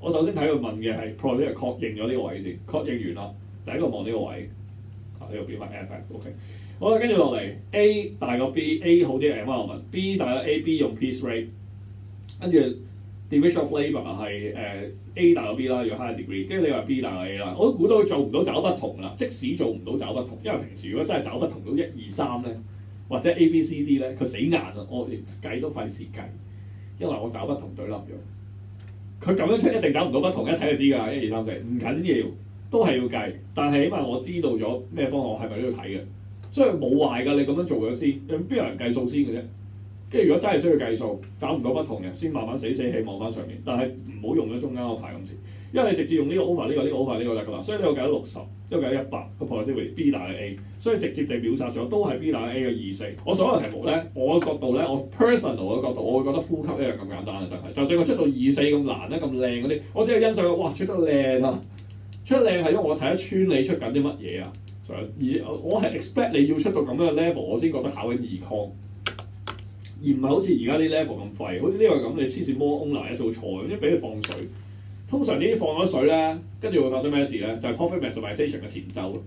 我首先睇佢問嘅係 probability 確認咗呢個位先，確認完啦，第一個望呢個位，呢個變翻 f，OK。好啦，跟住落嚟 A 大過 B，A 好啲嘅 environment B 大過 A，B 用 piece rate， 跟住 division of labour 係A 大過 B 啦，要 high degree， 跟住你話 B 大過 A 啦，我都估到佢做唔到找不同啦。即使做唔到找不同，因為平時如果真係找不同到1、2、3咧，或者 A、B、C、D 咧，佢死硬啊，我連計都費事計，因為我找不同對冧咗。佢咁樣出一定找唔到不同，一睇就知㗎啦。1、2、3、4唔緊要，都係要計，但係起碼我知道咗咩方案，我係咪都要睇嘅。所以冇壞㗎，你咁樣做咗先，邊有人計數先嘅啫？跟住如果真係需要計數，找唔到不同嘅，先慢慢死死氣望翻上面。但係唔好用咗中間嗰排咁先，因為你直接用呢個 over 呢個 over 呢個得㗎啦。所以呢個計到60，呢個計到100個 probability B 大過 A， 所以直接地秒殺咗都係 B 大過 A 嘅2、4。我所有題目咧，我嘅角度咧，我 personal 嘅角度，我會覺得呼吸一樣咁簡單啊！真係，就算佢出到2、4咁難咧，咁靚嗰啲，我只係欣賞哇出得靚啊！出得靚係因為我睇得穿你出緊啲乜嘢啊！而我係 expect 你要出到咁樣嘅 level， 我先覺得考緊 econ， 而唔係好似而家啲 level 咁廢。好似呢個咁，你黐線摸 owner 一做錯，一俾你放水。通常呢啲放咗水咧，跟住會發生咩事咧？就係 profit maximisation 嘅前奏咯。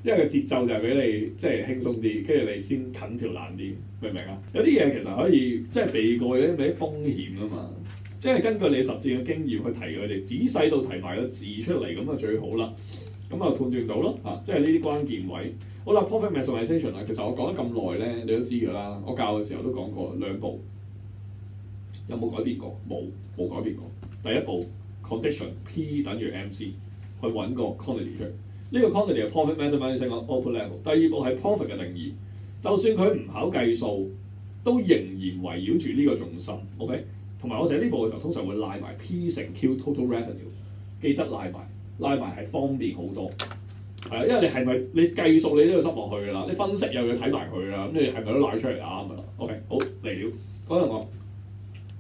因為個節奏就係俾你即係輕鬆啲，跟住你先近條難啲，明唔明啊？有啲嘢其實可以即係避過嘅啲風險啊嘛。即係根據你實戰嘅經驗去提佢哋，仔細到提埋個字出嚟，咁就最好啦。咁啊判斷到咯嚇，即係呢啲關鍵位。好啦 profit maximisation 啊，其實我講咗咁耐咧，你都知㗎啦。我教嘅時候都講過2步，有冇改變過？冇改變過。第一步 condition P 等於 MC 去揾個 quantity 出嚟。呢個 quantity 係 profit maximisation output level。第二步係 profit 嘅定義，就算佢唔考計數，都仍然圍繞住呢個重心。OK， 同埋我寫呢步嘅時候，通常會拉埋 P 乘 Q total revenue， 記得拉埋係方便好多。係啊，因為你係咪你計數你都要塞落去㗎啦，你分析又要睇埋佢啦，咁你係咪都賴出嚟啱㗎啦 ？OK， 好嚟了，嗰陣我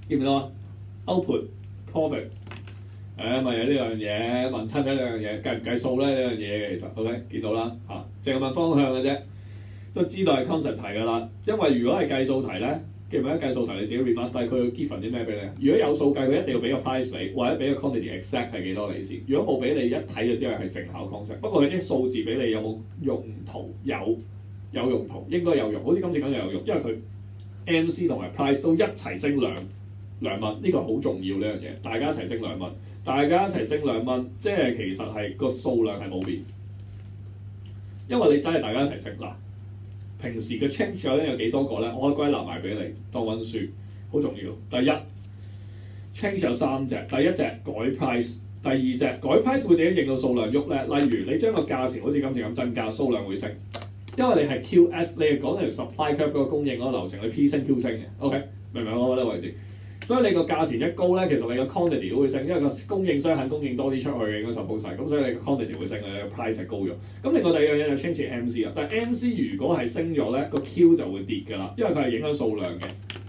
見唔見到啊 ？output profit。咪有呢樣嘢，問親呢兩樣嘢，計唔計數咧？呢樣嘢其實 OK 見到啦嚇，淨係問方向嘅啫，都知道係 concept 題㗎啦。因為如果係計數題咧，記唔記得計數題你自己 remark 低，佢要 given 啲咩俾你？如果有數計，佢一定要俾個 price 你，或者俾個 quantity exact 係幾多你先。如果冇俾你，一睇就知係淨考 concept。不過佢啲數字俾你有冇用途？有用途，應該有用。好似今次梗係有用，因為佢 MC 同埋 price 都一齊升2蚊，呢個好重要呢樣嘢。大家一齊升2蚊。大家一齊升2蚊，即係其實係個數量係冇變，因為你真係大家一齊升嗱。平時嘅 change 咧有幾多個咧？我可以歸納埋俾你當溫書，好重要。第一 change 有3隻，第一隻改 price， 第二隻改 price 會點樣令到數量喐咧？例如你將個價錢好似今次咁增加，數量會升，因為你係 QS， 你係講條 supply curve 嗰個供應嗰個流程，你 P 升 Q 升嘅 ，OK 明唔明我覺得位置？所以你個價錢一高咧，其實你個 quantity 都會升，因為個供應商肯供應多啲出去嘅，應該 suppose 曬，咁所以你個 quantity 會升，你個 price 係高咗。咁另外第二樣嘢就 change MC 啦，但係 MC 如果係升咗咧，個 Q 就會跌㗎啦，因為佢係影響數量嘅，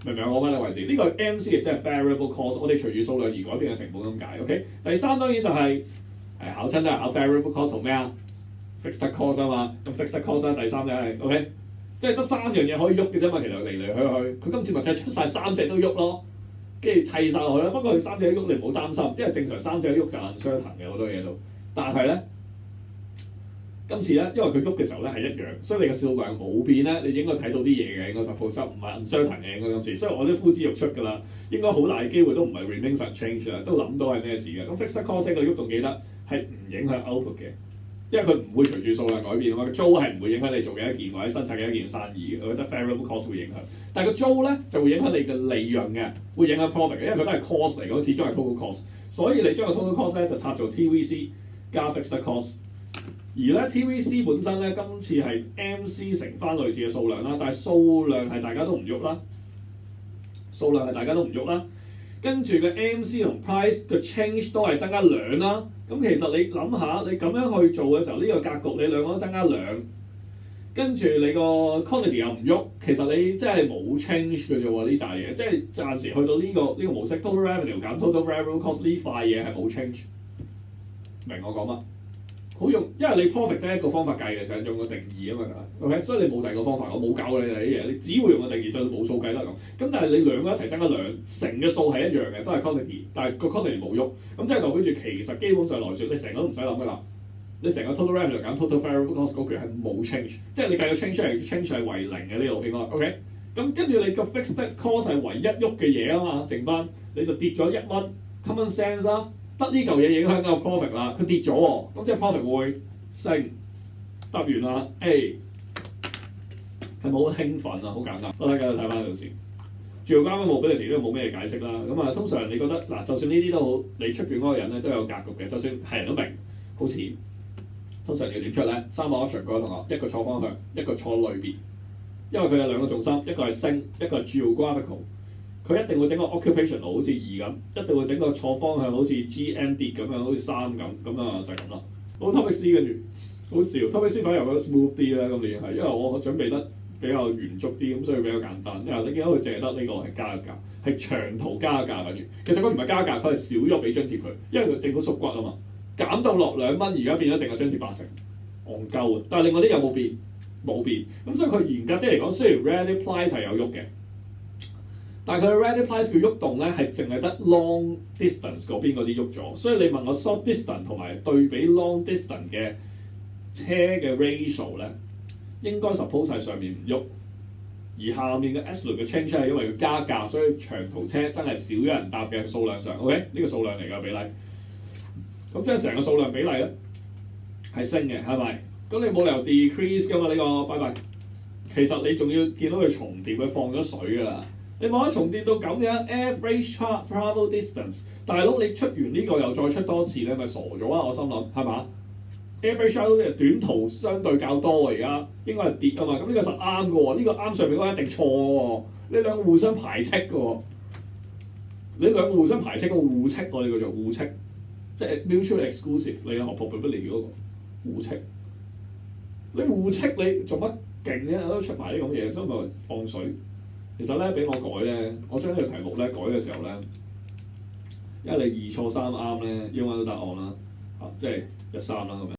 明唔明我覺得位置？呢、這個 MC 亦即係 variable cost， 我哋隨住數量而改變嘅成本咁解。OK， 第三當然就係、考親都係考 variable cost 同咩啊 fixed cost 啊嘛，咁 fixed cost 啦，第三就係 OK， 即係得3樣嘢可以喐嘅啫嘛，其實嚟嚟去去，佢今次咪就係出晒3隻都喐咯。跟住砌晒落去啦，不過佢3隻一喐你唔好擔心，因為正常3隻一喐就 uncertain 嘅好多嘢都。但係咧，今次咧，因為佢喐嘅時候咧係一樣，所以你嘅數量冇變咧，你應該睇到啲嘢嘅，應該 suppose 唔係 uncertain 嘅應該今次。所以我都呼之欲出㗎啦，應該好大機會都唔係 remains unchanged 啦，都諗到係咩事嘅。咁 fixed cost 個喐動記得係唔影響 output 嘅，因為佢唔會隨住數量改變啊嘛。個租係唔會影響你做嘅一件或者生產嘅一件生意嘅，我覺得 variable cost 會影響。但係個租咧就會影響你嘅利潤嘅，會影響 profit 嘅，因為佢都係 cost 嚟嘅，始終係 total cost。所以你將個 total cost 咧就拆做 TVC 加 fixed cost。而咧 TVC 本身咧今次係 MC 乘翻類似嘅數量啦，但係數量係大家都唔喐啦，跟住嘅 MC 同 price 嘅 change 都係增加2啦。咁其實你諗下，你咁樣去做嘅時候，呢、這個格局你2個都增加2，跟住你個 quantity 又唔喐，其實你即係冇 change 嘅啫喎，呢扎嘢，即係暫時去到呢、個模式 total revenue 減 total variable cost 呢塊嘢係冇 change， 明我講乜？好用，因為你 profit 得一個方法計嘅，就係用個定義啊嘛，OK， 所以你冇第二個方法，我冇教你哋啲嘢，你只會用個定義就冇數計啦咁。咁但係你兩個一齊增加兩成嘅數係一樣嘅，都係 quantity， 但係個 quantity 冇喐，咁即係代表住其實基本上來説，你成個都唔使諗噶啦。你成個 total revenue 減 total variable cost 嗰句係冇 change，即係你計個 change 係為零嘅呢度應該 OK。咁跟住你個 fixed cost 係唯一喐嘅嘢啊嘛，剩翻你就跌咗1蚊 common sense 啦，得呢嚿嘢影響到個 profit 啦，佢跌咗喎，咁即係 profit 會升。答完啦 A 係咪好興奮啊？好簡單，我睇繼續睇翻呢度先。主要啱啱 mobility 呢個冇咩解釋啦。咁啊，通常你覺得嗱，就算呢啲都好，你出邊嗰個人咧都有格局嘅，就算係人都明，好似。通常要點出咧？三個 option 嗰個同學，一個錯方向，一個錯類別，因為佢有兩個重心，一個係升，一個係 geographical。佢一定會整個 occupational 好似2咁，一定會整個錯方向好似 GM 跌咁樣，好似3咁，咁啊就係咁啦。好 topic C 跟住好笑 topic C 反而我覺得 smooth 啲啦，今年係因為我準備得比較圓足啲，咁所以比較簡單。因為你見到佢淨係得呢個係加價，係長途加價跟住，其實佢唔係加價，佢係少咗俾津貼佢，因為佢政府縮骨啊嘛。減到落2蚊，而家變咗淨係津貼80%，戇鳩啊！但係另外啲有冇變？冇變。咁所以佢嚴格啲嚟講，雖然 ready price 係有喐嘅，但係佢 ready price 嘅喐動咧係淨係得 long distance 嗰邊嗰啲喐咗。所以你問我 short distance 同埋對比 long distance 嘅車嘅 ratio 咧，應該 suppose 係上面唔喐，而下面嘅 absolute 嘅 change 係因為要加價，所以長途車真係少咗人搭嘅數量上。OK， 呢個數量嚟㗎比例。咁即係成個數量比例咧係升嘅，係咪？咁你冇理由 decrease 噶嘛？呢個拜拜。其實你仲要見到佢重疊，佢放咗水㗎啦。你望下重疊到咁樣 average travel distance， 大佬你出完呢個又再出多次，你咪傻咗啊！我心諗係嘛 ？average travel 短途相對較多喎，而家應該係跌啊嘛。咁呢個實啱嘅喎，呢個啱上面嗰個一定錯喎。你兩個互相排斥嘅喎，你兩個互相排斥個互斥，我哋叫做互斥。即係 mutual exclusive，你學 probability 嗰個互斥，你互斥你做乜勁啫？都出埋啲咁嘅嘢，所以咪放水。其實咧，俾我改咧，我將呢個題目咧改嘅時候咧，因為你2錯3啱咧，要揾到答案啦，即係1-3啦咁樣。